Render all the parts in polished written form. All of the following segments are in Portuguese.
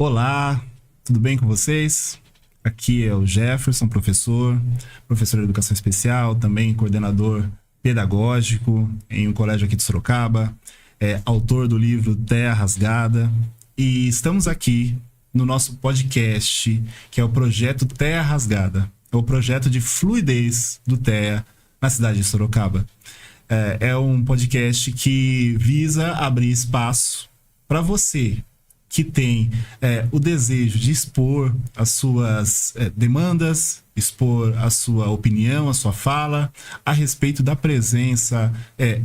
Olá, tudo bem com vocês? Aqui é o Jefferson, professor de educação especial, também coordenador pedagógico em um colégio aqui de Sorocaba, autor do livro Terra Rasgada, e estamos aqui no nosso podcast, que é o projeto Terra Rasgada, é o projeto de fluidez do TEA na cidade de Sorocaba. É um podcast que visa abrir espaço para você que tem o desejo de expor as suas demandas, expor a sua opinião, a sua fala a respeito da presença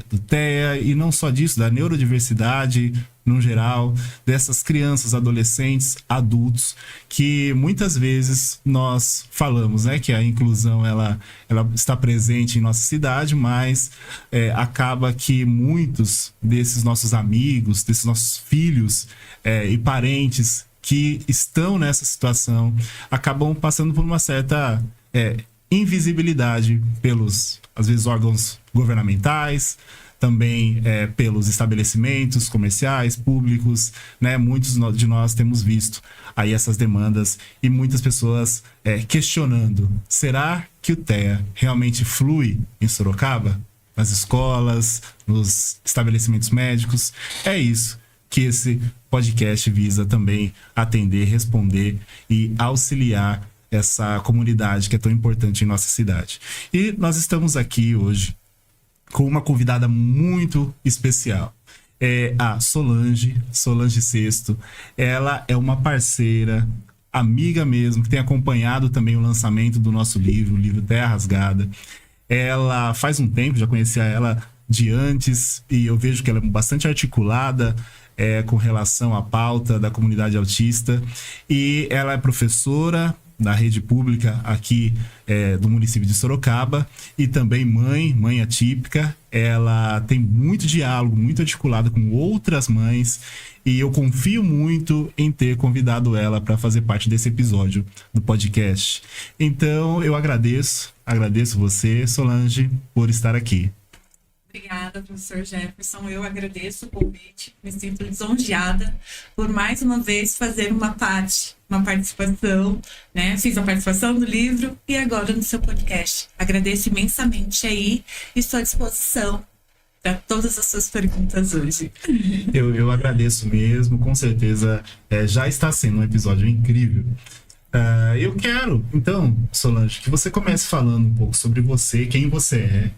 do TEA e não só disso, da neurodiversidade no geral, dessas crianças, adolescentes, adultos, que muitas vezes nós falamos, né, que a inclusão ela está presente em nossa cidade, mas acaba que muitos desses nossos amigos, desses nossos filhos e parentes que estão nessa situação acabam passando por uma certa invisibilidade pelos, às vezes, órgãos governamentais, também pelos estabelecimentos comerciais, públicos, né? Muitos de nós temos visto aí essas demandas e muitas pessoas questionando: será que o TEA realmente flui em Sorocaba? Nas escolas, nos estabelecimentos médicos? É isso que esse podcast visa também atender, responder e auxiliar essa comunidade que é tão importante em nossa cidade. E nós estamos aqui hoje com uma convidada muito especial. É a Solange Sesto. Ela é uma parceira, amiga mesmo, que tem acompanhado também o lançamento do nosso livro, o livro Terra Rasgada. Ela faz um tempo, já conhecia ela de antes, e eu vejo que ela é bastante articulada com relação à pauta da comunidade autista. E ela é professora da rede pública aqui do município de Sorocaba e também mãe atípica. Ela tem muito diálogo, muito articulado com outras mães e eu confio muito em ter convidado ela para fazer parte desse episódio do podcast. Então eu agradeço você, Solange, por estar aqui. Obrigada, professor Jefferson. Eu agradeço o convite, me sinto lisonjeada por mais uma vez fazer uma participação, né? Fiz a participação do livro e agora no seu podcast. Agradeço imensamente aí e estou à disposição para todas as suas perguntas hoje. Eu agradeço mesmo, com certeza já está sendo um episódio incrível. Eu quero, então, Solange, que você comece falando um pouco sobre você, quem você é,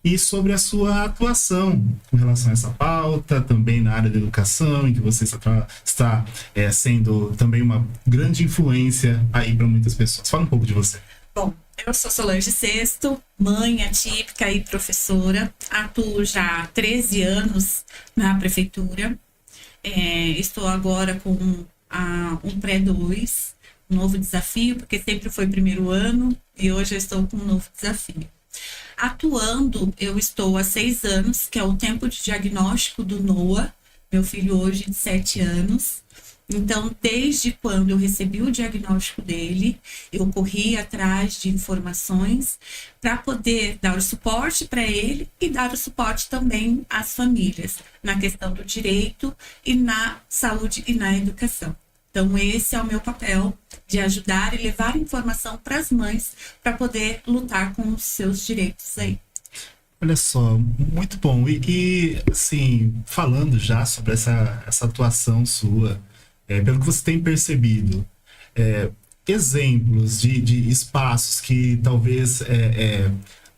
e sobre a sua atuação com relação a essa pauta, também na área da educação, em que você está sendo também uma grande influência aí para muitas pessoas. Fala um pouco de você. Bom, eu sou Solange Sesto, mãe atípica e professora. Atuo já há 13 anos na prefeitura. Estou agora com um pré-2, um novo desafio, porque sempre foi primeiro ano e hoje eu estou com um novo desafio. Atuando, eu estou há 6 anos, que é o tempo de diagnóstico do Noah, meu filho hoje de 7 anos. Então, desde quando eu recebi o diagnóstico dele, eu corri atrás de informações para poder dar o suporte para ele e dar o suporte também às famílias, na questão do direito e na saúde e na educação. Então, esse é o meu papel, de ajudar e levar informação para as mães para poder lutar com os seus direitos aí. Olha só, muito bom. E assim, falando já sobre essa atuação sua, pelo que você tem percebido, exemplos de espaços que talvez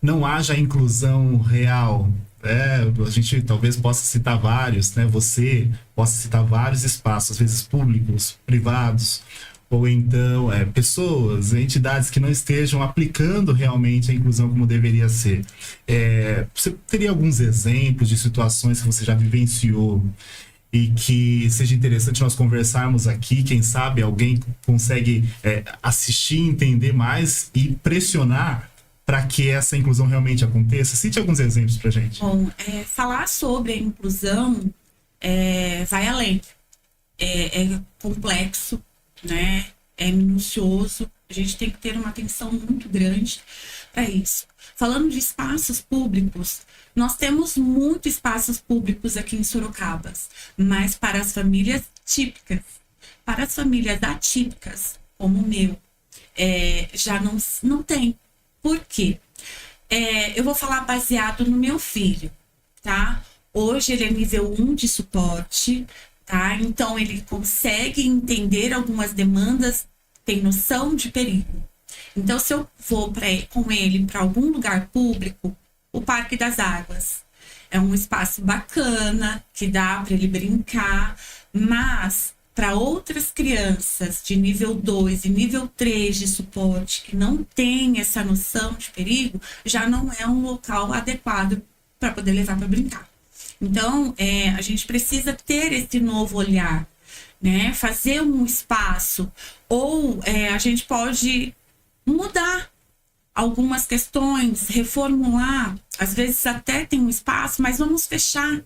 não haja inclusão real. A gente talvez possa citar vários, né? Você possa citar vários espaços, às vezes públicos, privados, ou então pessoas, entidades que não estejam aplicando realmente a inclusão como deveria ser. Você teria alguns exemplos de situações que você já vivenciou e que seja interessante nós conversarmos aqui? Quem sabe alguém consegue assistir, entender mais e pressionar para que essa inclusão realmente aconteça? Cite alguns exemplos para a gente. Bom, falar sobre a inclusão vai além. É complexo, né? É minucioso. A gente tem que ter uma atenção muito grande para isso. Falando de espaços públicos, nós temos muitos espaços públicos aqui em Sorocaba, mas para as famílias típicas. Para as famílias atípicas, como o meu, já não tem. Por quê? Eu vou falar baseado no meu filho, tá? Hoje ele é nível 1 de suporte, tá? Então ele consegue entender algumas demandas, tem noção de perigo. Então, se eu vou com ele para algum lugar público, o Parque das Águas é um espaço bacana, que dá para ele brincar, mas para outras crianças de nível 2 e nível 3 de suporte que não tem essa noção de perigo, já não é um local adequado para poder levar para brincar. Então, a gente precisa ter esse novo olhar, né? Fazer um espaço, ou a gente pode mudar algumas questões, reformular, às vezes até tem um espaço, mas vamos fechar,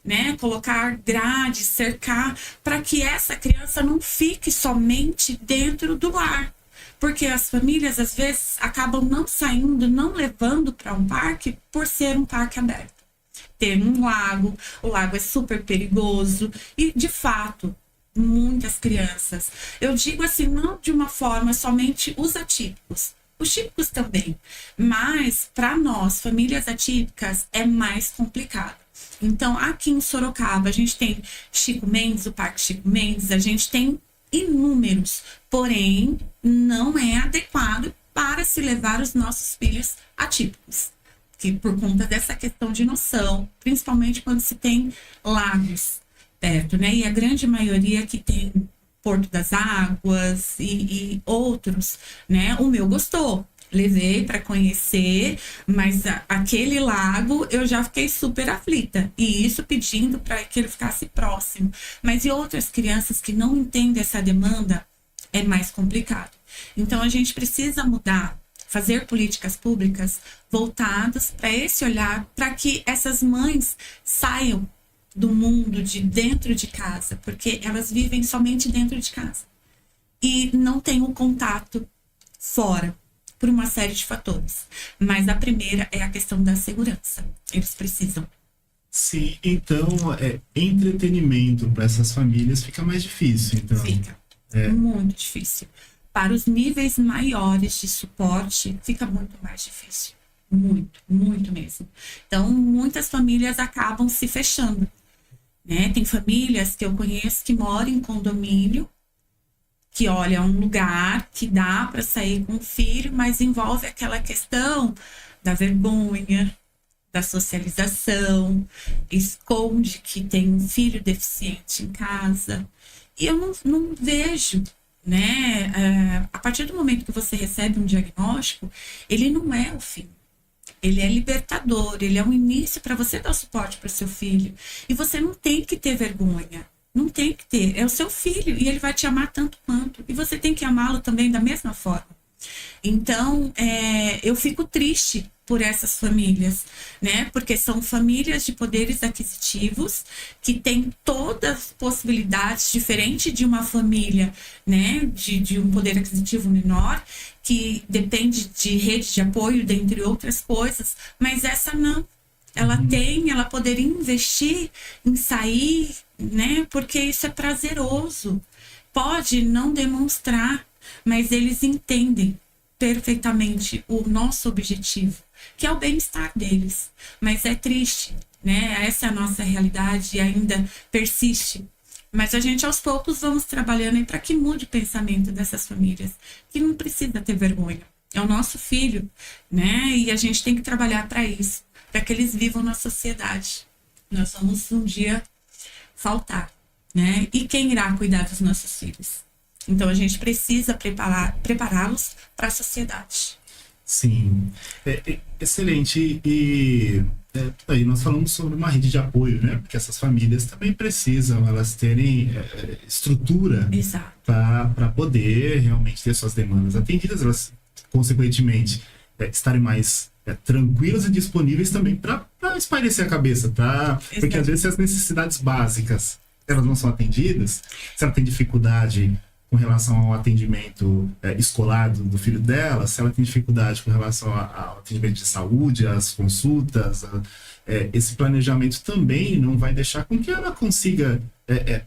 né? Colocar grades, cercar, para que essa criança não fique somente dentro do lar. Porque as famílias, às vezes, acabam não saindo, não levando para um parque, por ser um parque aberto. Ter um lago, o lago é super perigoso e, de fato, muitas crianças, eu digo assim, não de uma forma somente os atípicos, os típicos também, mas para nós, famílias atípicas, é mais complicado. Então, aqui em Sorocaba, a gente tem Chico Mendes, o Parque Chico Mendes, a gente tem inúmeros, porém, não é adequado para se levar os nossos filhos atípicos, que por conta dessa questão de noção, principalmente quando se tem lagos perto, né? E a grande maioria que tem Porto das Águas e outros, né? O meu gostou. Levei para conhecer, mas aquele lago eu já fiquei super aflita. E isso pedindo para que ele ficasse próximo. Mas e outras crianças que não entendem essa demanda, é mais complicado. Então a gente precisa mudar, fazer políticas públicas voltadas para esse olhar, para que essas mães saiam do mundo de dentro de casa, porque elas vivem somente dentro de casa e não têm o contato fora, por uma série de fatores. Mas a primeira é a questão da segurança. Eles precisam. Sim, então entretenimento para essas famílias fica mais difícil. Então. Fica muito difícil. Para os níveis maiores de suporte, fica muito mais difícil. Muito, muito mesmo. Então, muitas famílias acabam se fechando, né? Tem famílias que eu conheço que moram em condomínio, que olha, é um lugar que dá para sair com o filho, mas envolve aquela questão da vergonha, da socialização, esconde que tem um filho deficiente em casa. E eu não vejo, né? A partir do momento que você recebe um diagnóstico, ele não é o fim. Ele é libertador, ele é um início para você dar suporte para o seu filho. E você não tem que ter vergonha. Não tem que ter. É o seu filho e ele vai te amar tanto quanto. E você tem que amá-lo também da mesma forma. Então, eu fico triste por essas famílias, né? Porque são famílias de poderes aquisitivos que têm todas as possibilidades, diferente de uma família, né? De um poder aquisitivo menor, que depende de rede de apoio, dentre outras coisas, mas essa não. Ela poderia investir em sair, né? Porque isso é prazeroso. Pode não demonstrar, mas eles entendem perfeitamente o nosso objetivo, que é o bem-estar deles. Mas é triste, né? Essa é a nossa realidade e ainda persiste. Mas a gente, aos poucos, vamos trabalhando para que mude o pensamento dessas famílias, que não precisa ter vergonha. É o nosso filho, né? E a gente tem que trabalhar para isso, para que eles vivam na sociedade. Nós vamos um dia faltar, né? E quem irá cuidar dos nossos filhos? Então a gente precisa prepará-los para a sociedade. Sim, excelente. E aí nós falamos sobre uma rede de apoio, né? Porque essas famílias também precisam, elas terem estrutura para poder realmente ter suas demandas atendidas, elas consequentemente estarem mais tranquilas e disponíveis também para espairecer a cabeça, porque às vezes as necessidades básicas elas não são atendidas, se ela tem dificuldade com relação ao atendimento escolar do filho dela, se ela tem dificuldade com relação ao atendimento de saúde, às consultas, esse planejamento também não vai deixar com que ela consiga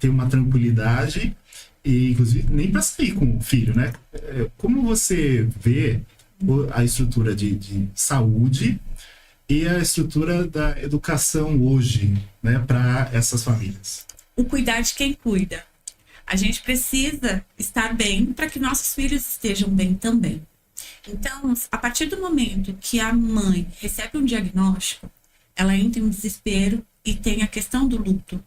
ter uma tranquilidade E, inclusive, nem para sair com o filho, né? Como você vê a estrutura de saúde e a estrutura da educação hoje, né, para essas famílias? O cuidar de quem cuida. A gente precisa estar bem para que nossos filhos estejam bem também. Então, a partir do momento que a mãe recebe um diagnóstico, ela entra em desespero e tem a questão do luto.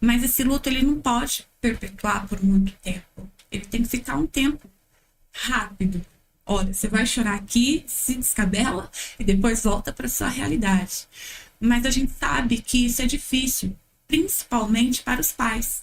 Mas esse luto ele não pode perpetuar por muito tempo. Ele tem que ficar um tempo rápido. Olha, você vai chorar aqui, se descabela e depois volta para sua realidade. Mas a gente sabe que isso é difícil, principalmente para os pais.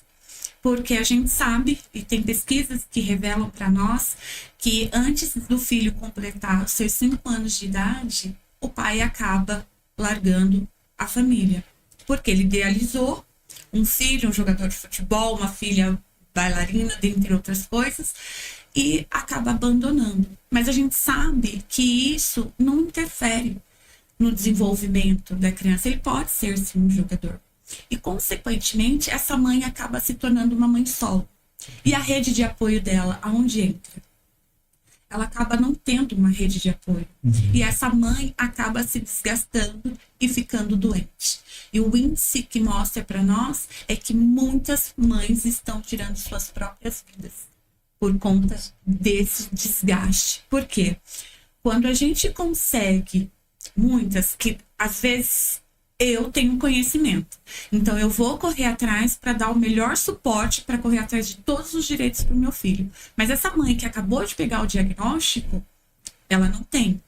Porque a gente sabe, e tem pesquisas que revelam para nós, que antes do filho completar os seus 5 anos de idade, o pai acaba largando a família. Porque ele idealizou um filho, um jogador de futebol, uma filha bailarina, dentre outras coisas, e acaba abandonando. Mas a gente sabe que isso não interfere no desenvolvimento da criança. Ele pode ser, sim, um jogador. E, consequentemente, essa mãe acaba se tornando uma mãe solo. E a rede de apoio dela, aonde entra? Ela acaba não tendo uma rede de apoio. E essa mãe acaba se desgastando e ficando doente. E o índice que mostra para nós é que muitas mães estão tirando suas próprias vidas por conta desse desgaste. Por quê? Quando a gente consegue, muitas que às vezes eu tenho conhecimento, então eu vou correr atrás para dar o melhor suporte, para correr atrás de todos os direitos para o meu filho. Mas essa mãe que acabou de pegar o diagnóstico, ela não tem.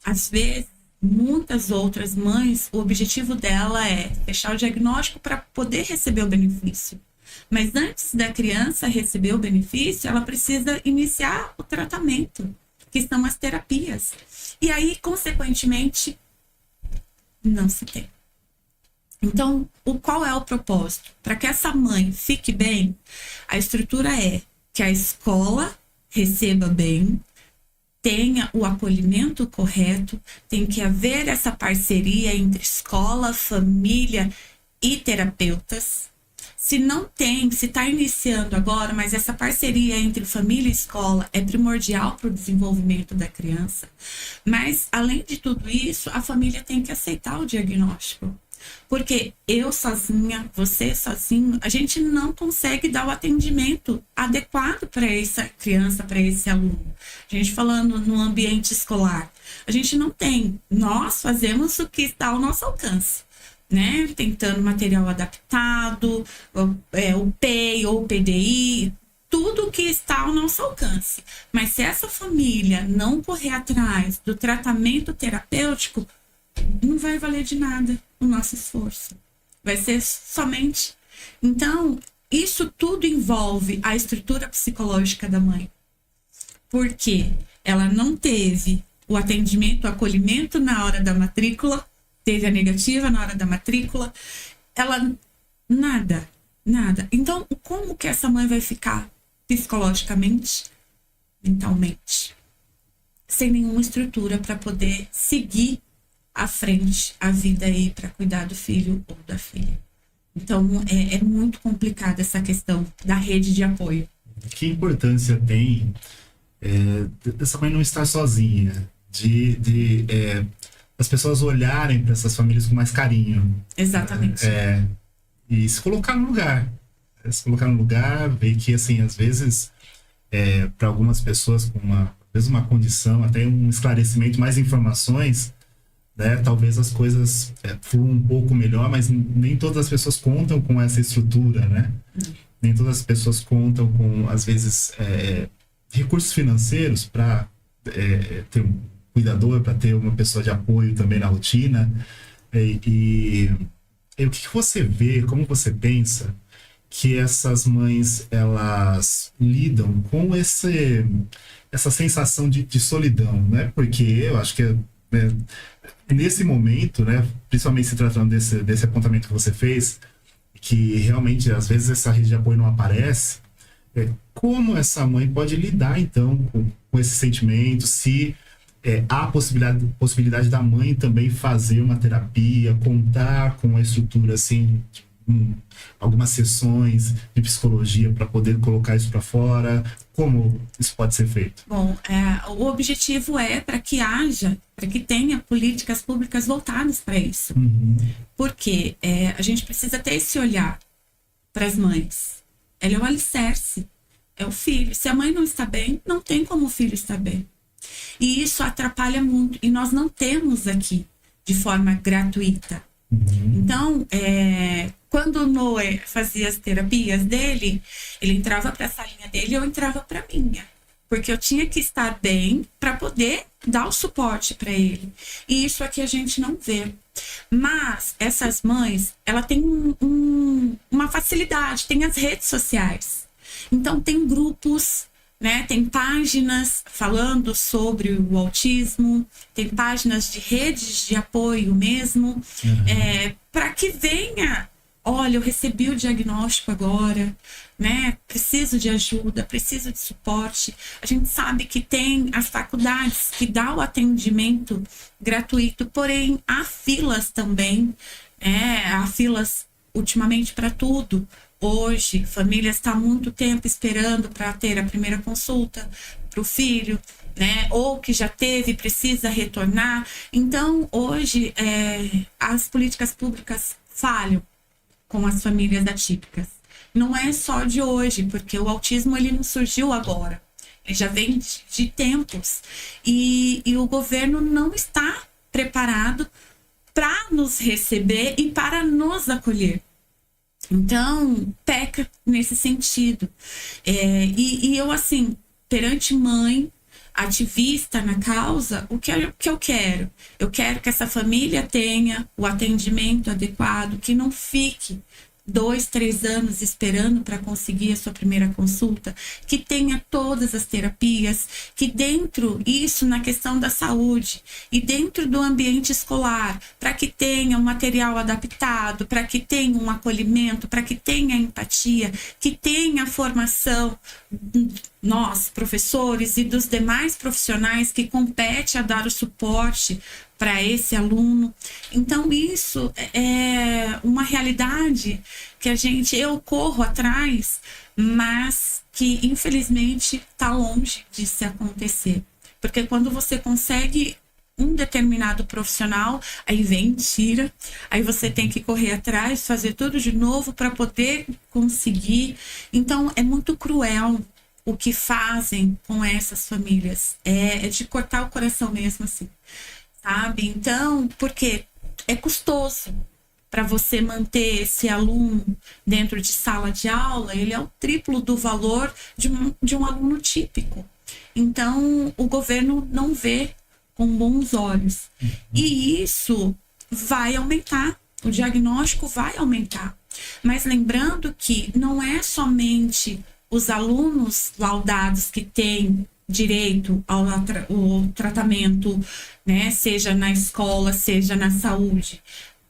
Às vezes, muitas outras mães, o objetivo dela é fechar o diagnóstico para poder receber o benefício. Mas antes da criança receber o benefício, ela precisa iniciar o tratamento, que são as terapias. E aí, consequentemente, não se tem. Então, qual é o propósito? Para que essa mãe fique bem, a estrutura é que a escola receba bem, tenha o acolhimento correto, tem que haver essa parceria entre escola, família e terapeutas. Se não tem, se está iniciando agora, mas essa parceria entre família e escola é primordial para o desenvolvimento da criança. Mas, além de tudo isso, a família tem que aceitar o diagnóstico. Porque eu sozinha, você sozinho, a gente não consegue dar o atendimento adequado para essa criança, para esse aluno. A gente falando no ambiente escolar, a gente não tem. Nós fazemos o que está ao nosso alcance, né? Tentando material adaptado, o PEI ou o PDI, tudo que está ao nosso alcance. Mas se essa família não correr atrás do tratamento terapêutico, não vai valer de nada o nosso esforço. Vai ser somente... Então, isso tudo envolve a estrutura psicológica da mãe. Porque ela não teve o atendimento, o acolhimento na hora da matrícula, teve a negativa na hora da matrícula, ela... Nada. Então, como que essa mãe vai ficar psicologicamente, mentalmente, sem nenhuma estrutura para poder seguir à frente a vida aí para cuidar do filho ou da filha? Então, é muito complicada essa questão da rede de apoio. Que importância tem dessa mãe não estar sozinha, de as pessoas olharem para essas famílias com mais carinho. Exatamente. E se colocar no lugar. Ver que, assim, às vezes, para algumas pessoas com uma condição, até um esclarecimento, mais informações, né, talvez as coisas fluam um pouco melhor, mas nem todas as pessoas contam com essa estrutura, né? Nem todas as pessoas contam com, às vezes, recursos financeiros para ter um cuidador, para ter uma pessoa de apoio também na rotina. E o que você vê, como você pensa que essas mães, elas lidam com essa sensação de solidão, né? Porque eu acho que nesse momento, né, principalmente se tratando desse apontamento que você fez, que realmente às vezes essa rede de apoio não aparece, como essa mãe pode lidar então com esse sentimento, se há a possibilidade da mãe também fazer uma terapia, contar com uma estrutura assim algumas sessões de psicologia para poder colocar isso para fora? Como isso pode ser feito? Bom, o objetivo é para que tenha políticas públicas voltadas para isso. Porque a gente precisa ter esse olhar para as mães. Ela é o alicerce, é o filho. Se a mãe não está bem, não tem como o filho estar bem. E isso atrapalha muito. E nós não temos aqui de forma gratuita. Então, quando o Noé fazia as terapias dele, ele entrava para a salinha dele e eu entrava para a minha. Porque eu tinha que estar bem para poder dar o suporte para ele. E isso aqui a gente não vê. Mas essas mães, ela tem uma facilidade, tem as redes sociais. Então tem grupos, né? Tem páginas falando sobre o autismo, tem páginas de redes de apoio mesmo, para que venha, olha, eu recebi o diagnóstico agora, né? Preciso de ajuda, preciso de suporte. A gente sabe que tem as faculdades que dá o atendimento gratuito, porém há filas também, há filas ultimamente para tudo. Hoje, famílias estão há muito tempo esperando para ter a primeira consulta para o filho, né? Ou que já teve e precisa retornar. Então, hoje, as políticas públicas falham com as famílias atípicas. Não é só de hoje, porque o autismo ele não surgiu agora. Ele já vem de tempos. E o governo não está preparado para nos receber e para nos acolher. Então, peca nesse sentido. E eu, assim, perante mãe, ativista na causa, o que eu quero? Eu quero que essa família tenha o atendimento adequado, que não fique 2, 3 anos esperando para conseguir a sua primeira consulta, que tenha todas as terapias, que dentro isso na questão da saúde e dentro do ambiente escolar, para que tenha um material adaptado, para que tenha um acolhimento, para que tenha empatia, que tenha a formação nós, professores e dos demais profissionais que compete a dar o suporte para esse aluno. Então, isso é uma realidade que eu corro atrás, mas que, infelizmente, está longe de se acontecer. Porque quando você consegue um determinado profissional, aí vem, tira, aí você tem que correr atrás, fazer tudo de novo para poder conseguir. Então, é muito cruel o que fazem com essas famílias. É de cortar o coração mesmo, assim. Sabe? Então, porque é custoso para você manter esse aluno dentro de sala de aula, ele é o triplo do valor de um aluno típico. Então, o governo não vê com bons olhos. E isso vai aumentar, o diagnóstico vai aumentar. Mas lembrando que não é somente os alunos laudados que têm direito ao tratamento, né? Seja na escola, seja na saúde.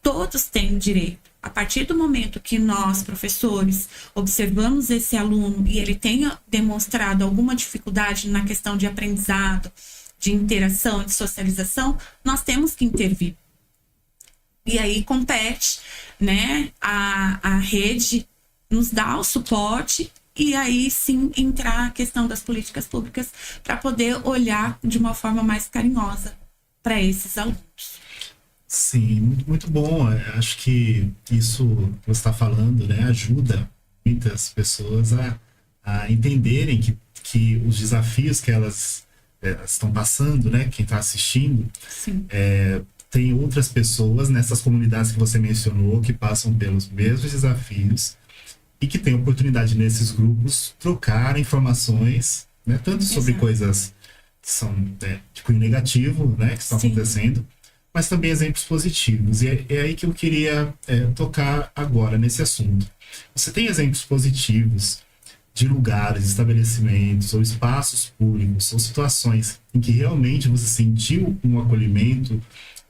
Todos têm direito. A partir do momento que nós, professores, observamos esse aluno e ele tenha demonstrado alguma dificuldade na questão de aprendizado, de interação, de socialização, nós temos que intervir. E aí compete, né, a rede nos dá o suporte e aí sim entrar a questão das políticas públicas para poder olhar de uma forma mais carinhosa para esses alunos. Sim, muito, muito bom. Eu acho que isso que você está falando, né, ajuda muitas pessoas a entenderem que os desafios que elas estão passando, né, quem está assistindo, tem outras pessoas nessas comunidades que você mencionou que passam pelos mesmos desafios e que tem oportunidade nesses grupos trocar informações, né, tanto sobre coisas que são de cunho negativo, né, que estão acontecendo, mas também exemplos positivos. E é aí que eu queria tocar agora nesse assunto. Você tem exemplos positivos de lugares, estabelecimentos ou espaços públicos ou situações em que realmente você sentiu um acolhimento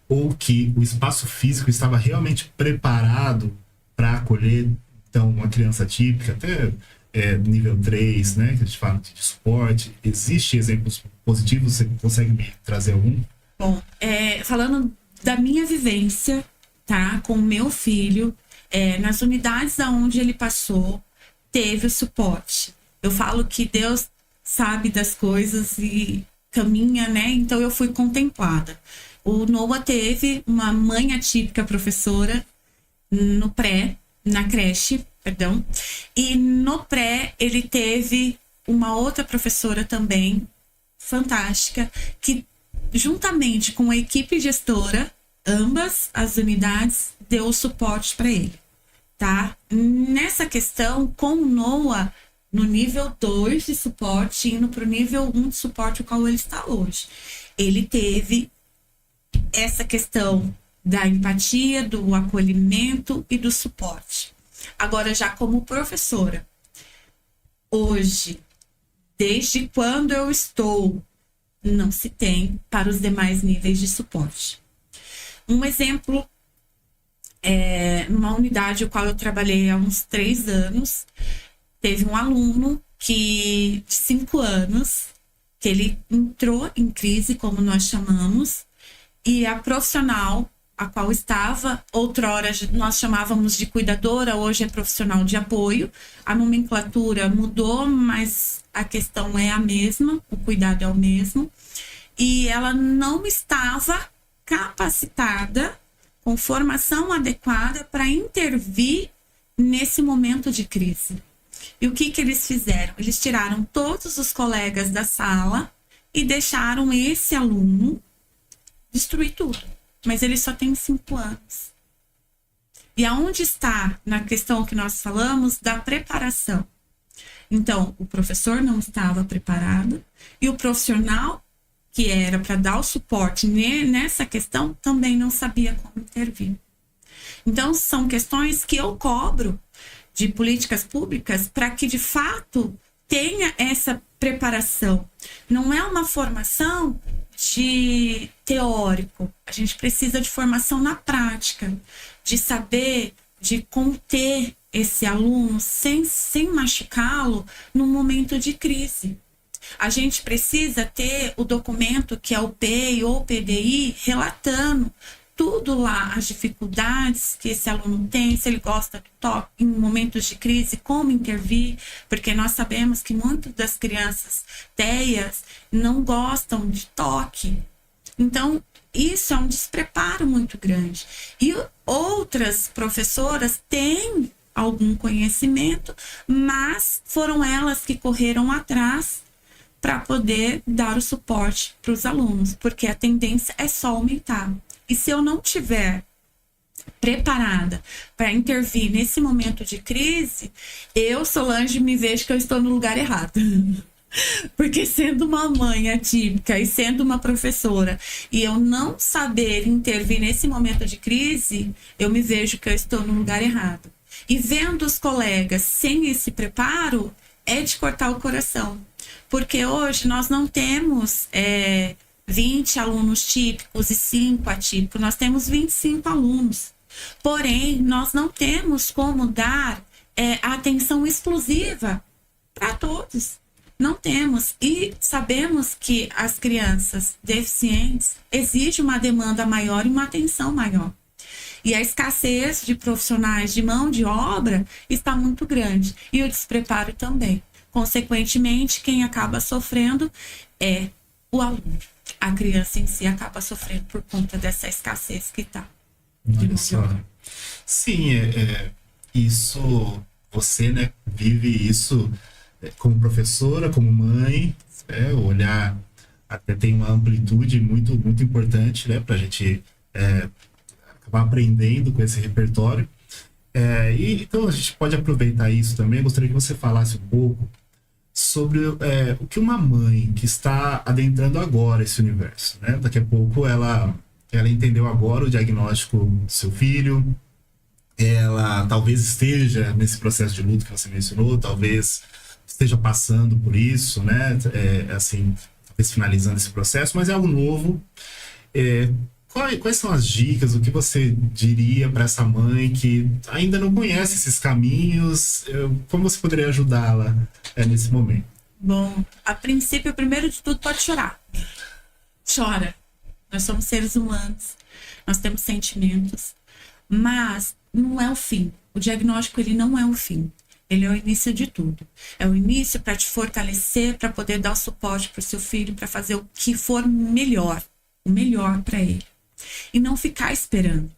ou que o espaço físico estava realmente preparado para acolher então uma criança típica, até nível 3, né, que a gente fala de suporte? Existem exemplos positivos? Você consegue me trazer algum? Bom, falando da minha vivência, tá, com o meu filho, nas unidades aonde ele passou, teve o suporte. Eu falo que Deus sabe das coisas e caminha, né? Então eu fui contemplada. O Noah teve uma mãe atípica professora na creche, perdão. E no pré ele teve uma outra professora também, fantástica, que juntamente com a equipe gestora, ambas as unidades, deu o suporte para ele, tá? Nessa questão, com o Noah, no nível 2 de suporte, indo para o nível 1 de suporte, o qual ele está hoje. Ele teve essa questão da empatia, do acolhimento e do suporte. Agora, já como professora, hoje, desde quando eu estou, não se tem para os demais níveis de suporte. Um exemplo, numa unidade o qual eu trabalhei há uns 3 anos, teve um aluno de 5 anos, que ele entrou em crise, como nós chamamos, e a profissional a qual estava, outrora nós chamávamos de cuidadora, hoje é profissional de apoio. A nomenclatura mudou, mas a questão é a mesma, o cuidado é o mesmo. E ela não estava capacitada, com formação adequada para intervir nesse momento de crise. E o que eles fizeram? Eles tiraram todos os colegas da sala e deixaram esse aluno destruir tudo. Mas ele só tem 5 anos. E aonde está, na questão que nós falamos, da preparação? Então, o professor não estava preparado e o profissional, que era para dar o suporte nessa questão, também não sabia como intervir. Então, são questões que eu cobro de políticas públicas para que, de fato, tenha essa preparação. Não é uma formação de teórico, a gente precisa de formação na prática, de saber, de conter esse aluno sem machucá-lo no momento de crise. A gente precisa ter o documento que é o PEI ou o PDI relatando tudo lá, as dificuldades que esse aluno tem, se ele gosta do toque em momentos de crise, como intervir, porque nós sabemos que muitas das crianças TEAs não gostam de toque. Então, isso é um despreparo muito grande. E outras professoras têm algum conhecimento, mas foram elas que correram atrás para poder dar o suporte para os alunos, porque a tendência é só aumentar. E se eu não tiver preparada para intervir nesse momento de crise, eu, Solange, me vejo que eu estou no lugar errado. Porque sendo uma mãe atípica e sendo uma professora, e eu não saber intervir nesse momento de crise, eu me vejo que eu estou no lugar errado. E vendo os colegas sem esse preparo, é de cortar o coração. Porque hoje nós não temos 20 alunos típicos e 5 atípicos, nós temos 25 alunos. Porém, nós não temos como dar a atenção exclusiva para todos. Não temos. E sabemos que as crianças deficientes exigem uma demanda maior e uma atenção maior. E a escassez de profissionais de mão de obra está muito grande. E o despreparo também. Consequentemente, quem acaba sofrendo é o aluno. A criança em si acaba sofrendo por conta dessa escassez que está. Olha só. Sim, isso, você, né, vive isso como professora, como mãe, olhar até tem uma amplitude muito, muito importante, né, para a gente acabar aprendendo com esse repertório. E então a gente pode aproveitar isso também. Eu gostaria que você falasse um pouco sobre o que uma mãe que está adentrando agora esse universo, né? Daqui a pouco ela entendeu agora o diagnóstico do seu filho, ela talvez esteja nesse processo de luto que você mencionou, talvez esteja passando por isso, né? Assim, talvez finalizando esse processo, mas é algo novo. Quais são as dicas, o que você diria para essa mãe que ainda não conhece esses caminhos? Como você poderia ajudá-la nesse momento? Bom, a princípio, primeiro de tudo, pode chorar. Chora. Nós somos seres humanos, nós temos sentimentos, mas não é o fim. O diagnóstico, ele não é o fim. Ele é o início de tudo. É o início para te fortalecer, para poder dar o suporte para o seu filho, para fazer o que for melhor, o melhor para ele. E não ficar esperando.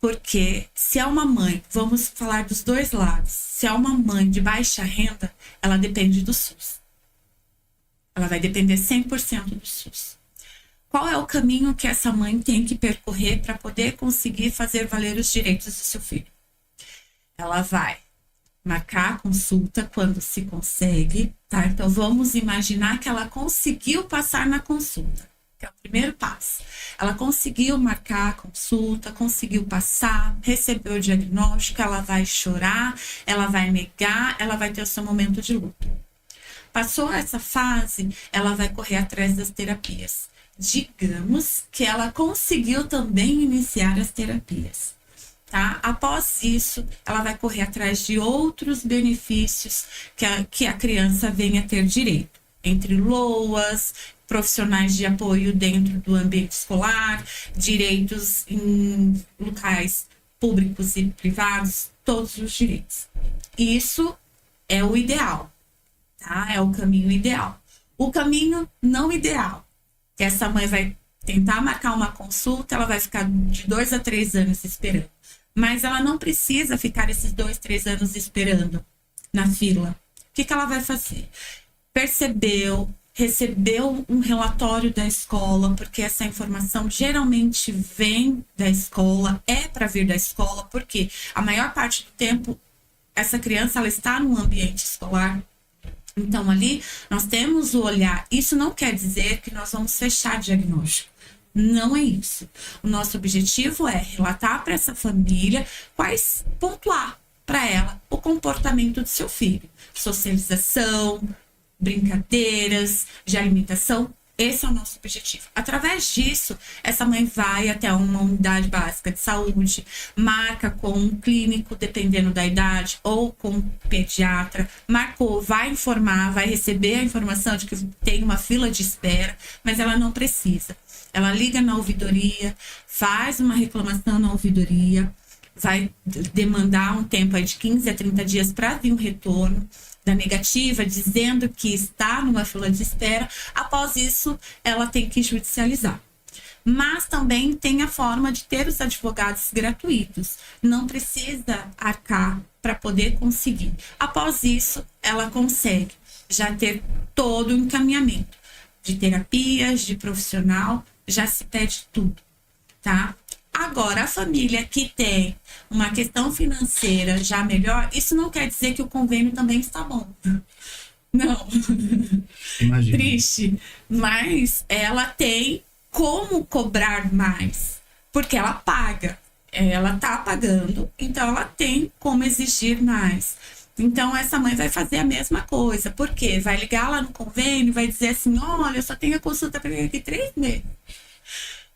Porque se é uma mãe, vamos falar dos dois lados, se é uma mãe de baixa renda, ela depende do SUS. Ela vai depender 100% do SUS. Qual é o caminho que essa mãe tem que percorrer para poder conseguir fazer valer os direitos do seu filho? Ela vai marcar a consulta quando se consegue, tá? Então, vamos imaginar que ela conseguiu passar na consulta, que é o primeiro passo. Ela conseguiu marcar a consulta, conseguiu passar, recebeu o diagnóstico, ela vai chorar, ela vai negar, ela vai ter o seu momento de luto. Passou essa fase, ela vai correr atrás das terapias. Digamos que ela conseguiu também iniciar as terapias. Tá? Após isso, ela vai correr atrás de outros benefícios que a criança venha a ter direito, entre LOAs, profissionais de apoio dentro do ambiente escolar, direitos em locais públicos e privados, todos os direitos. Isso é o ideal, tá? É o caminho ideal. O caminho não ideal, que essa mãe vai tentar marcar uma consulta, ela vai ficar de 2 a 3 anos esperando. Mas ela não precisa ficar esses 2, 3 anos esperando na fila. O que ela vai fazer? Percebeu, recebeu um relatório da escola, porque essa informação geralmente vem da escola, é para vir da escola, porque a maior parte do tempo essa criança ela está no ambiente escolar. Então, ali nós temos o olhar. Isso não quer dizer que nós vamos fechar diagnóstico. Não é isso. O nosso objetivo é relatar para essa família pontuar para ela o comportamento do seu filho. Socialização, brincadeiras, de alimentação. Esse é o nosso objetivo. Através disso, essa mãe vai até uma unidade básica de saúde, marca com um clínico, dependendo da idade, ou com um pediatra. Marcou, vai informar, vai receber a informação de que tem uma fila de espera, mas ela não precisa. Ela liga na ouvidoria, faz uma reclamação na ouvidoria, vai demandar um tempo aí de 15 a 30 dias para vir um retorno da negativa, dizendo que está numa fila de espera. Após isso, ela tem que judicializar. Mas também tem a forma de ter os advogados gratuitos. Não precisa arcar para poder conseguir. Após isso, ela consegue já ter todo o encaminhamento de terapias, de profissional, já se pede tudo, tá? Agora, a família que tem uma questão financeira já melhor, isso não quer dizer que o convênio também está bom. Não. Imagina. Triste. Mas ela tem como cobrar mais, porque ela paga. Ela tá pagando, então ela tem como exigir mais. Então, essa mãe vai fazer a mesma coisa. Por quê? Vai ligar lá no convênio, vai dizer assim, olha, eu só tenho a consulta para daqui 3 meses.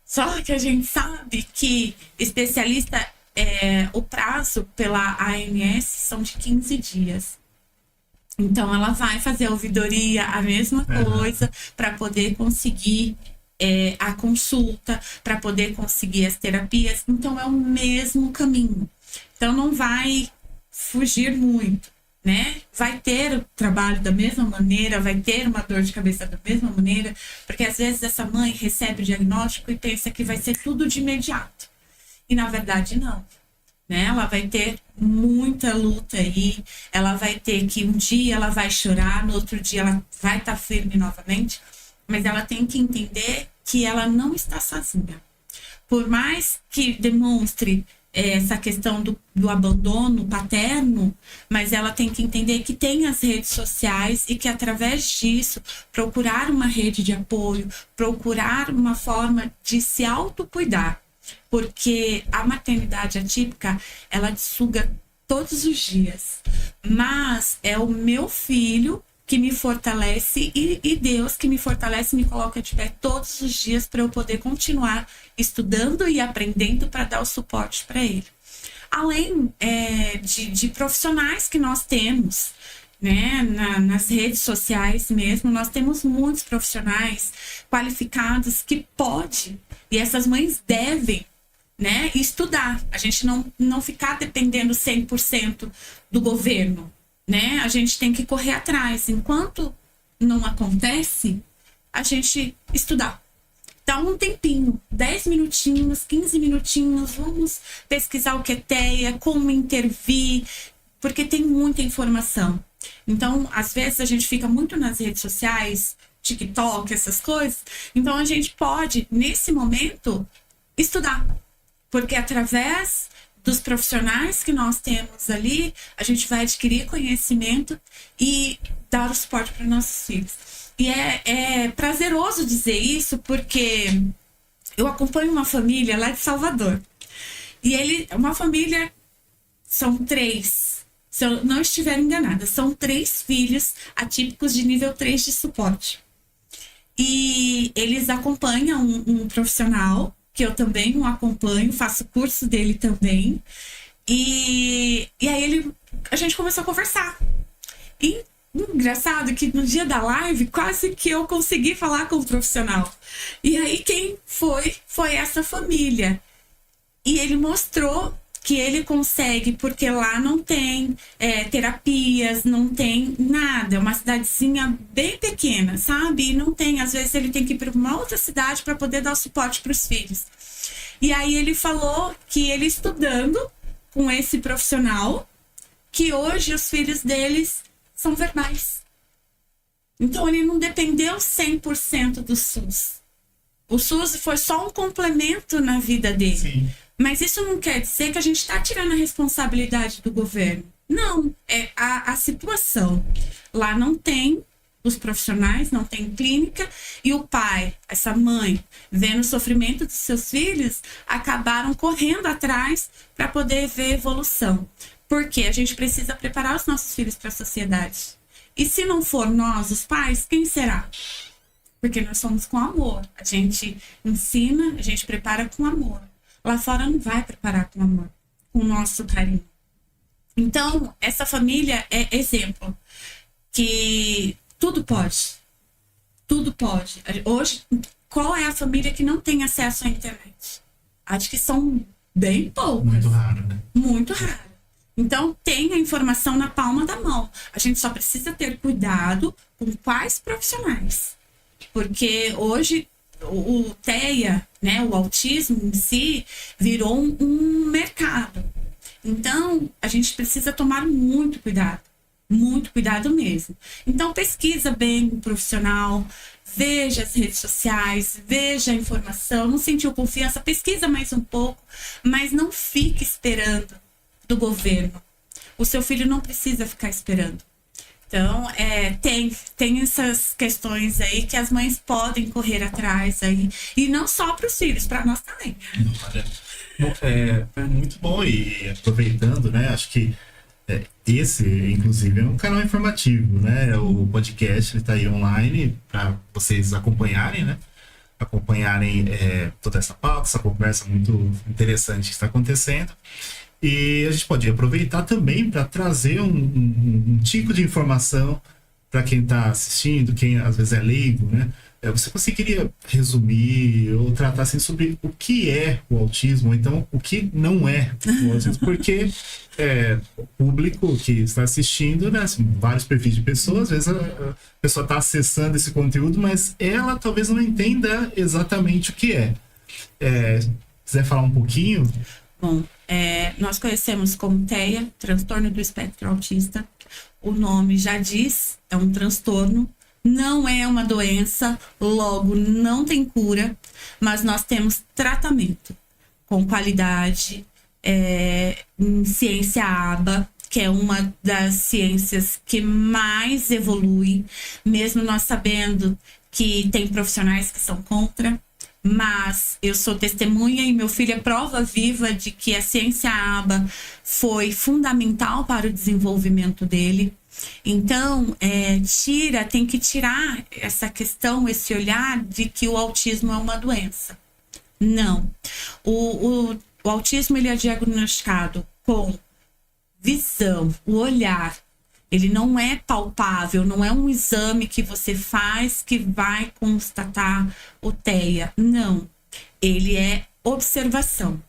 Só que a gente sabe que especialista, o prazo pela ANS são de 15 dias. Então, ela vai fazer a ouvidoria, a mesma coisa, para poder conseguir a consulta, para poder conseguir as terapias. Então, é o mesmo caminho. Então, não vai fugir muito, né? Vai ter o trabalho da mesma maneira, vai ter uma dor de cabeça da mesma maneira, porque às vezes essa mãe recebe o diagnóstico e pensa que vai ser tudo de imediato. E na verdade não, né? Ela vai ter muita luta aí, ela vai ter que um dia ela vai chorar, no outro dia ela vai estar firme novamente, mas ela tem que entender que ela não está sozinha. Por mais que demonstre essa questão do abandono paterno, mas ela tem que entender que tem as redes sociais e que através disso procurar uma rede de apoio, procurar uma forma de se autocuidar, porque a maternidade atípica ela suga todos os dias, mas é o meu filho que me fortalece e Deus que me fortalece, me coloca de pé todos os dias para eu poder continuar estudando e aprendendo para dar o suporte para ele. Além de profissionais que nós temos, né, nas redes sociais mesmo, nós temos muitos profissionais qualificados que podem, e essas mães devem né? E estudar. A gente não ficar dependendo 100% do governo, né? A gente tem que correr atrás. Enquanto não acontece, a gente estudar. Dá um tempinho, 10 minutinhos, 15 minutinhos, vamos pesquisar o que é TEA, como intervir, porque tem muita informação. Então, às vezes a gente fica muito nas redes sociais, TikTok, essas coisas, então a gente pode, nesse momento, estudar, porque através dos profissionais que nós temos ali, a gente vai adquirir conhecimento e dar o suporte para nossos filhos. E é prazeroso dizer isso, porque eu acompanho uma família lá de Salvador. E uma família, são 3, se eu não estiver enganada, são 3 filhos atípicos de nível 3 de suporte. E eles acompanham um profissional, que eu também o acompanho, faço curso dele também. E aí a gente começou a conversar. E engraçado que no dia da live, quase que eu consegui falar com o profissional. E aí quem foi essa família. E ele mostrou que ele consegue, porque lá não tem terapias, não tem nada. É uma cidadezinha bem pequena, sabe? E não tem, às vezes ele tem que ir para uma outra cidade para poder dar o suporte para os filhos. E aí ele falou que ele estudando com esse profissional, que hoje os filhos deles são verbais. Então, ele não dependeu 100% do SUS. O SUS foi só um complemento na vida dele. Sim. Mas isso não quer dizer que a gente está tirando a responsabilidade do governo. Não, é a situação. Lá não tem os profissionais, não tem clínica, e o pai, essa mãe, vendo o sofrimento dos seus filhos, acabaram correndo atrás para poder ver evolução. Porque a gente precisa preparar os nossos filhos para a sociedade. E se não for nós, os pais, quem será? Porque nós somos com amor. A gente ensina, a gente prepara com amor. Lá fora não vai preparar com amor, com o nosso carinho. Então, essa família é exemplo. Que tudo pode. Tudo pode. Hoje, qual é a família que não tem acesso à internet? Acho que são bem poucas. Muito raro, né? Muito raro. Então, tem a informação na palma da mão. A gente só precisa ter cuidado com quais profissionais. Porque hoje, o TEA, né, o autismo em si, virou um mercado. Então, a gente precisa tomar muito cuidado mesmo. Então, pesquisa bem o profissional, veja as redes sociais, veja a informação, não sentiu confiança, pesquisa mais um pouco, mas não fique esperando do governo. O seu filho não precisa ficar esperando. Então, tem essas questões aí que as mães podem correr atrás aí. E não só para os filhos, para nós também. Bom, é muito bom. E aproveitando, né? Acho que esse, inclusive, é um canal informativo, né? O podcast, ele tá aí online para vocês acompanharem, né? Acompanharem toda essa pauta, essa conversa muito interessante que está acontecendo. E a gente pode aproveitar também para trazer um tipo de informação para quem está assistindo, quem às vezes é leigo, né? Você conseguiria resumir ou tratar assim, sobre o que é o autismo, ou então o que não é o autismo? Porque o público que está assistindo, né, assim, vários perfis de pessoas, às vezes a pessoa está acessando esse conteúdo, mas ela talvez não entenda exatamente o que é. Quiser falar um pouquinho? Bom, nós conhecemos como TEA, transtorno do espectro autista. O nome já diz, é um transtorno, não é uma doença, logo não tem cura, mas nós temos tratamento com qualidade, em ciência ABA, que é uma das ciências que mais evolui, mesmo nós sabendo que tem profissionais que são contra. Mas eu sou testemunha e meu filho é prova viva de que a ciência ABA foi fundamental para o desenvolvimento dele. Então, tem que tirar essa questão, esse olhar de que o autismo é uma doença. Não. O autismo ele é diagnosticado com visão, o olhar. Ele não é palpável, não é um exame que você faz que vai constatar o TEA. Não. Ele é observação.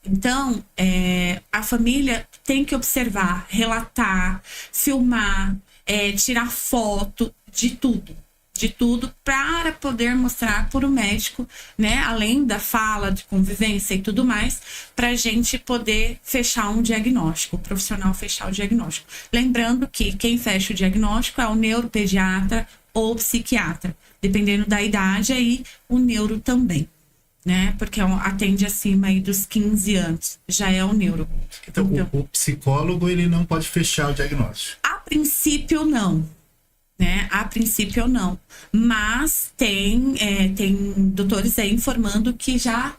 Então, a família tem que observar, relatar, filmar, tirar foto de tudo para poder mostrar para o médico, né, além da fala de convivência e tudo mais, para a gente poder fechar um diagnóstico, o profissional fechar o diagnóstico. Lembrando que quem fecha o diagnóstico é o neuropediatra ou psiquiatra, dependendo da idade, aí o neuro também, né, porque atende acima aí dos 15 anos, já é o neuro. Então, o psicólogo, ele não pode fechar o diagnóstico? A princípio, não. Né? A princípio não, mas tem doutores aí informando que já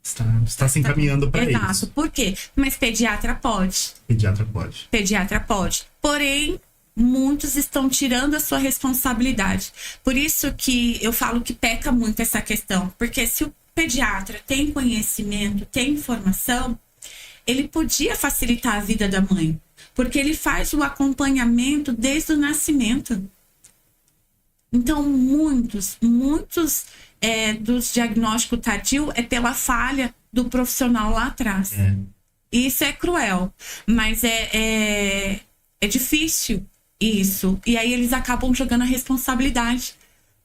está se encaminhando para isso. Exato, por quê? Mas pediatra pode. Pediatra pode. Porém, muitos estão tirando a sua responsabilidade. Por isso que eu falo que peca muito essa questão, porque se o pediatra tem conhecimento, tem informação, ele podia facilitar a vida da mãe, porque ele faz o acompanhamento desde o nascimento. Então, muitos dos diagnósticos tardios é pela falha do profissional lá atrás. Isso é cruel, mas é difícil isso. E aí eles acabam jogando a responsabilidade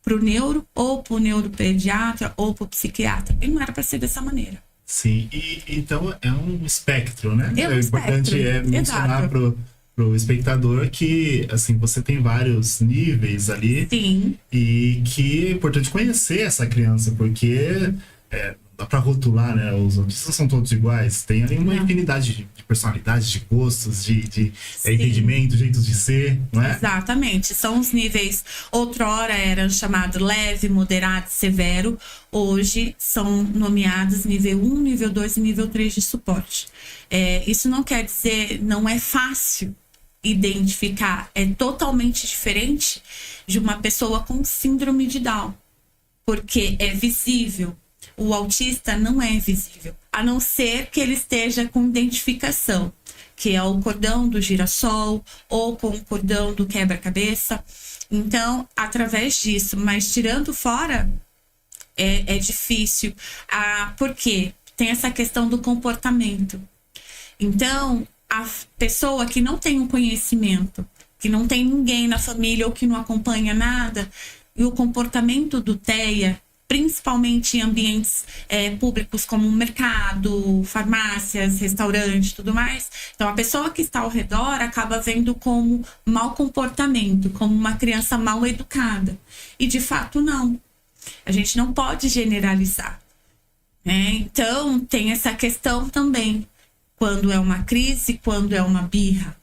pro neuro, ou pro neuropediatra, ou pro psiquiatra. E não era para ser dessa maneira. Sim, e então é um espectro, né? O importante mencionar pro espectador que, assim, você tem vários níveis ali. Sim. E que é importante conhecer essa criança, porque dá pra rotular, né? Os autistas são todos iguais. Tem ali uma infinidade de personalidades, de gostos, de entendimento, jeitos de ser, não é? Exatamente. São os níveis, outrora era chamado leve, moderado, severo. Hoje são nomeados nível 1, nível 2 e nível 3 de suporte. Isso não quer dizer, não é fácil identificar, é totalmente diferente de uma pessoa com síndrome de Down, porque é visível. O autista não é visível, a não ser que ele esteja com identificação, que é o cordão do girassol ou com o cordão do quebra-cabeça. Então, através disso, mas tirando fora, é difícil. Por quê? Tem essa questão do comportamento. Então, a pessoa que não tem um conhecimento, que não tem ninguém na família ou que não acompanha nada, e o comportamento do TEA, principalmente em ambientes públicos como mercado, farmácias, restaurantes, tudo mais. Então, a pessoa que está ao redor acaba vendo como mau comportamento, como uma criança mal educada. E, de fato, não. A gente não pode generalizar, né? Então, tem essa questão também. Quando é uma crise, quando é uma birra.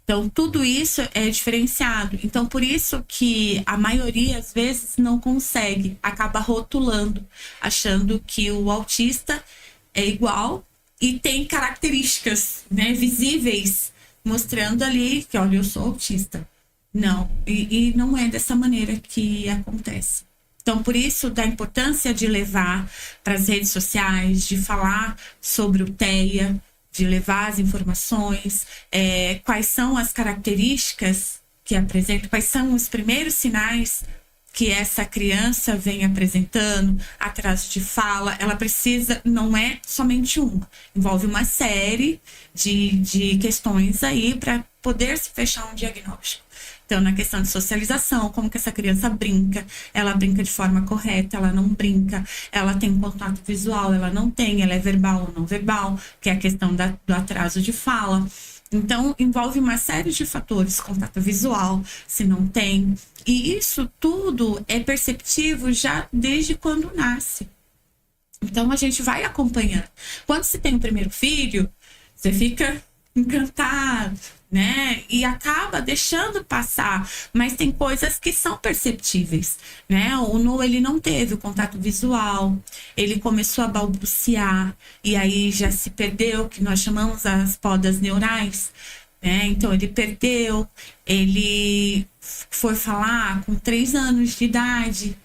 Então, tudo isso é diferenciado. Então, por isso que a maioria, às vezes, não consegue. Acaba rotulando, achando que o autista é igual e tem características, né, visíveis, mostrando ali que, olha, eu sou autista. Não, e não é dessa maneira que acontece. Então, por isso, da importância de levar para as redes sociais, de falar sobre o TEA, de levar as informações, quais são as características que apresenta, quais são os primeiros sinais que essa criança vem apresentando, atraso de fala. Ela precisa, não é somente uma, envolve uma série de questões aí para poder se fechar um diagnóstico. Então, na questão de socialização, como que essa criança brinca, ela brinca de forma correta, ela não brinca, ela tem contato visual, ela não tem, ela é verbal ou não verbal, que é a questão do atraso de fala. Então, envolve uma série de fatores, contato visual, se não tem. E isso tudo é perceptível já desde quando nasce. Então, a gente vai acompanhando. Quando se tem o primeiro filho, você fica encantado, né? E acaba deixando passar, mas tem coisas que são perceptíveis, né? O Noah, ele não teve o contato visual, ele começou a balbuciar e aí já se perdeu, que nós chamamos as podas neurais, né? Então ele perdeu, ele foi falar com 3 anos de idade.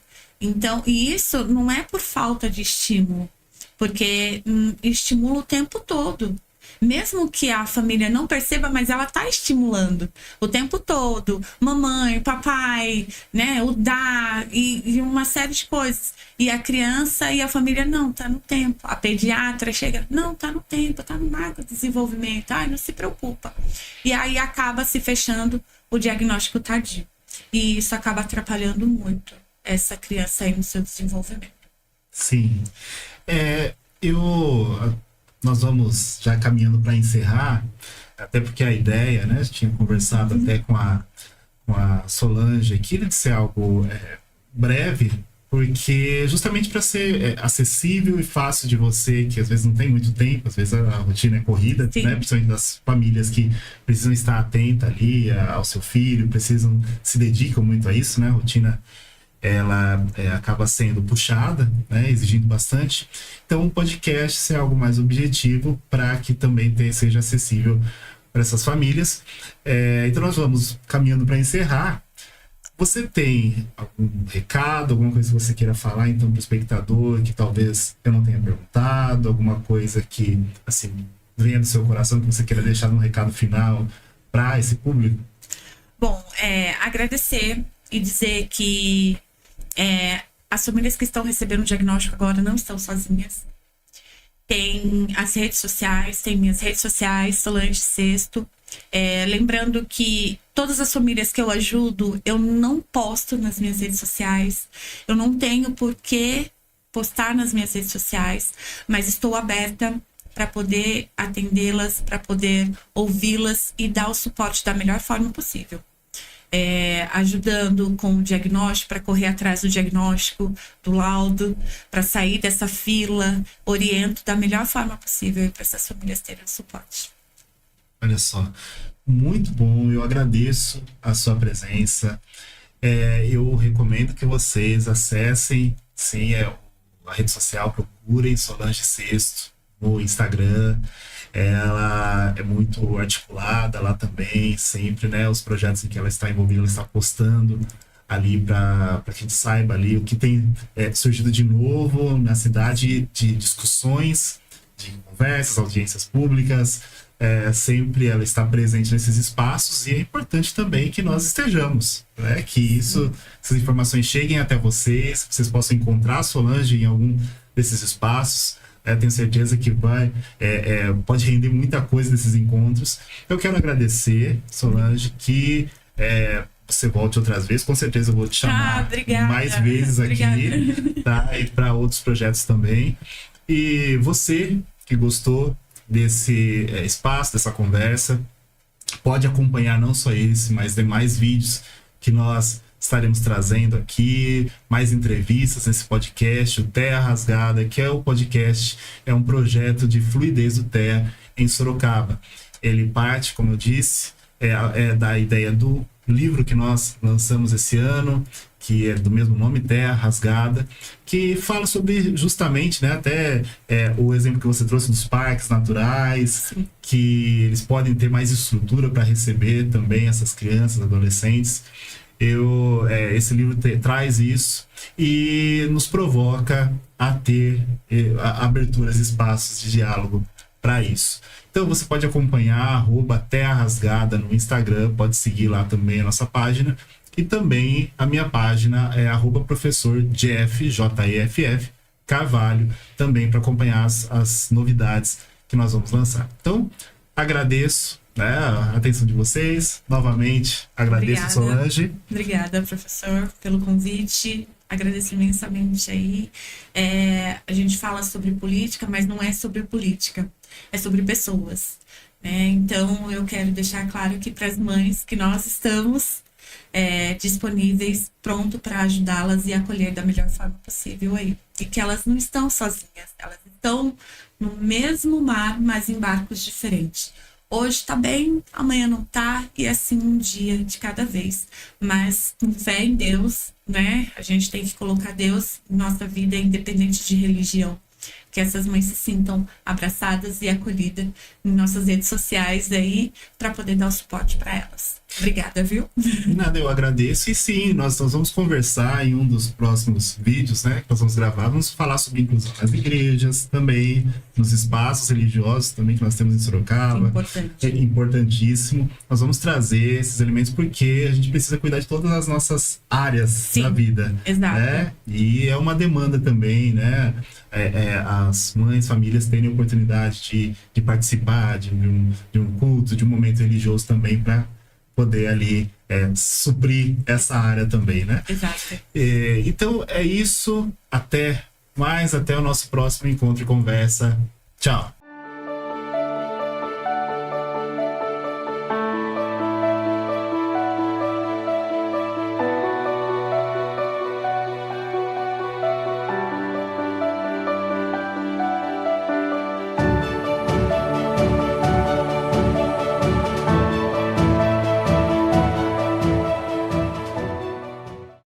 Então, e isso não é por falta de estímulo, porque estimula o tempo todo. mesmo que a família não perceba, mas ela tá estimulando o tempo todo, mamãe, papai, né, o dar e uma série de coisas. E a criança e a família, não, tá no tempo. A pediatra chega, não, tá no tempo, tá no marco de desenvolvimento, ai, não se preocupa. E aí acaba se fechando o diagnóstico tardio. E isso acaba atrapalhando muito essa criança aí no seu desenvolvimento. Sim. Nós vamos já caminhando para encerrar, até porque a ideia, né, a gente tinha conversado até com a Solange aqui, de ser algo breve, porque justamente para ser acessível e fácil de você, que às vezes não tem muito tempo, às vezes a rotina é corrida, né, principalmente das famílias que precisam estar atentas ali ao seu filho, se dedicam muito a isso, né, a rotina ela acaba sendo puxada, né, exigindo bastante. Então, o podcast é algo mais objetivo para que também seja acessível para essas famílias. Então, nós vamos caminhando para encerrar. Você tem algum recado, alguma coisa que você queira falar, então, para o espectador, que talvez eu não tenha perguntado, alguma coisa que, assim, venha do seu coração, que você queira deixar um recado final para esse público? Bom, agradecer e dizer que as famílias que estão recebendo o diagnóstico agora não estão sozinhas. Tem as redes sociais, tem minhas redes sociais, Solange Sesto. Lembrando que todas as famílias que eu ajudo, eu não posto nas minhas redes sociais. Eu não tenho por que postar nas minhas redes sociais, mas estou aberta para poder atendê-las, para poder ouvi-las e dar o suporte da melhor forma possível. Ajudando com o diagnóstico, para correr atrás do diagnóstico, do laudo, para sair dessa fila, oriento da melhor forma possível para essas famílias terem o suporte. Olha só, muito bom, eu agradeço a sua presença. Eu recomendo que vocês acessem, sim, a rede social, procurem Solange Sesto no Instagram. Ela é muito articulada lá também, sempre, né? Os projetos em que ela está envolvida, ela está postando ali para que a gente saiba ali o que tem surgido de novo na cidade, de discussões, de conversas, audiências públicas. Sempre ela está presente nesses espaços, e é importante também que nós estejamos, né? Que essas informações cheguem até vocês possam encontrar a Solange em algum desses espaços. Tenho certeza que pode render muita coisa desses encontros. Eu quero agradecer, Solange, que você volte outras vezes. Com certeza eu vou te chamar mais vezes aqui, tá? E para outros projetos também. E você que gostou desse espaço, dessa conversa, pode acompanhar não só esse, mas demais vídeos que nós estaremos trazendo aqui, mais entrevistas nesse podcast, o Terra Rasgada, que é o podcast, é um projeto de fluidez do Terra em Sorocaba. Ele parte, como eu disse, da ideia do livro que nós lançamos esse ano, que é do mesmo nome, Terra Rasgada, que fala sobre justamente, né, até o exemplo que você trouxe dos parques naturais, sim, que eles podem ter mais estrutura para receber também essas crianças, adolescentes. Esse livro traz isso e nos provoca a ter aberturas, espaços de diálogo para isso. Então você pode acompanhar @Terra Rasgada no Instagram, pode seguir lá também a nossa página, e também a minha página é @Professor Jeff, Jeff Carvalho, também para acompanhar as novidades que nós vamos lançar. Então, agradeço a atenção de vocês. Novamente, agradeço. Obrigada, Solange. Obrigada, professor, pelo convite. Agradeço imensamente aí. A gente fala sobre política, mas não é sobre política, é sobre pessoas, né? Então, eu quero deixar claro aqui para as mães que nós estamos disponíveis, pronto para ajudá-las e acolher da melhor forma possível aí. E que elas não estão sozinhas, elas estão no mesmo mar, mas em barcos diferentes. Hoje tá bem, amanhã não tá, e assim um dia de cada vez. Mas com fé em Deus, né? A gente tem que colocar Deus em nossa vida, independente de religião. Que essas mães se sintam abraçadas e acolhidas em nossas redes sociais aí, para poder dar o suporte para elas. Obrigada, viu? Nada, eu agradeço. E sim, nós vamos conversar em um dos próximos vídeos, né? Que nós vamos gravar. Vamos falar sobre inclusão nas igrejas, também nos espaços religiosos também que nós temos em Sorocaba. Importante. É importantíssimo. Nós vamos trazer esses elementos porque a gente precisa cuidar de todas as nossas áreas Sim, da vida. exato. Né? E é uma demanda também, né? As mães, famílias terem a oportunidade de participar de um culto, de um momento religioso também para poder ali suprir essa área também, né? Exato. Então é isso. Até o nosso próximo encontro e conversa. Tchau!